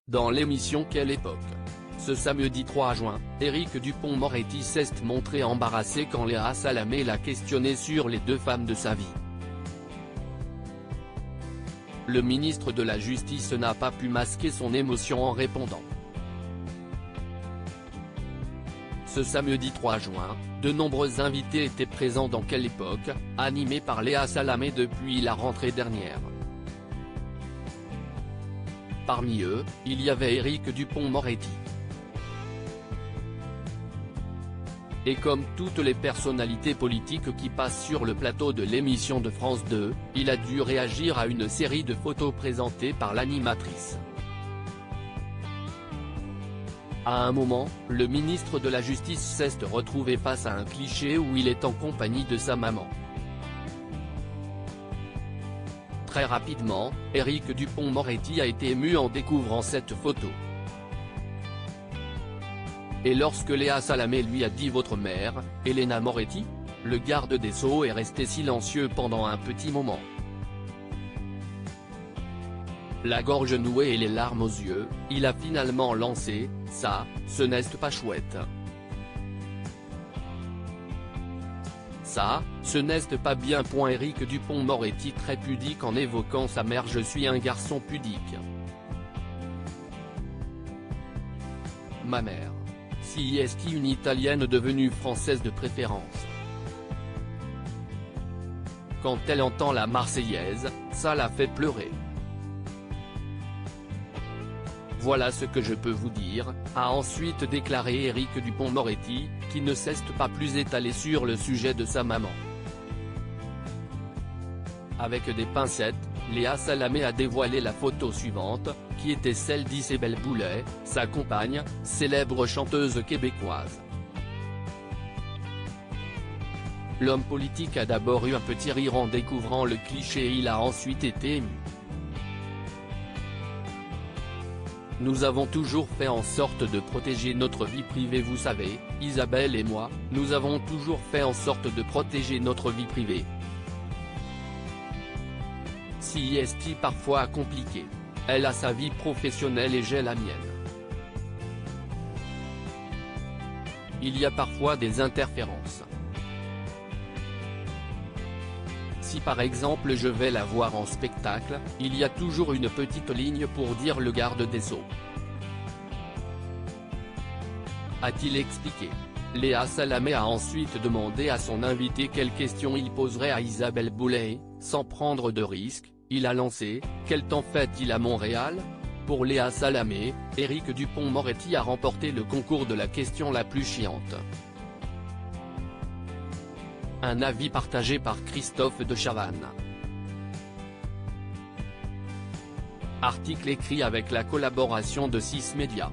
Dans l'émission Quelle époque? Ce samedi 3 juin, Éric Dupond-Moretti s'est montré embarrassé quand Léa Salamé l'a questionné sur les deux femmes de sa vie. Le ministre de la Justice n'a pas pu masquer son émotion en répondant. Ce samedi 3 juin, de nombreux invités étaient présents dans Quelle époque, animé par Léa Salamé depuis la rentrée dernière. Parmi eux, il y avait Éric Dupond-Moretti. Et comme toutes les personnalités politiques qui passent sur le plateau de l'émission de France 2, il a dû réagir à une série de photos présentées par l'animatrice. À un moment, le ministre de la Justice s'est retrouvé face à un cliché où il est en compagnie de sa maman. Très rapidement, Éric Dupond-Moretti a été ému en découvrant cette photo. Et lorsque Léa Salamé lui a dit « Votre mère, Elena Moretti », le garde des Sceaux est resté silencieux pendant un petit moment. La gorge nouée et les larmes aux yeux, il a finalement lancé « Ça, ce n'est pas chouette. Ça, ce n'est pas bien. » Éric Dupond-Moretti très pudique en évoquant sa mère « Je suis un garçon pudique. Ma mère. Si est une italienne devenue française de préférence. Quand elle entend la Marseillaise, ça la fait pleurer. Voilà ce que je peux vous dire, a ensuite déclaré Éric Dupond-Moretti, qui ne s'est pas plus étalé sur le sujet de sa maman. Avec des pincettes, Léa Salamé a dévoilé la photo suivante, qui était celle d'Isabelle Boulay, sa compagne, célèbre chanteuse québécoise. L'homme politique a d'abord eu un petit rire en découvrant le cliché et il a ensuite été ému. Nous avons toujours fait en sorte de protéger notre vie privée, vous savez, Isabelle et moi, nous avons toujours fait en sorte de protéger notre vie privée. Si est parfois compliqué. Elle a sa vie professionnelle et j'ai la mienne. Il y a parfois des interférences. Si par exemple je vais la voir en spectacle, il y a toujours une petite ligne pour dire le garde des Sceaux. A-t-il expliqué. Léa Salamé a ensuite demandé à son invité quelles questions il poserait à Isabelle Boulay, sans prendre de risque. Il a lancé « Quel temps fait-il à Montréal ?» Pour Léa Salamé, Éric Dupond-Moretti a remporté le concours de la question la plus chiante. Un avis partagé par Christophe de Chavannes. Article écrit avec la collaboration de 6 Médias.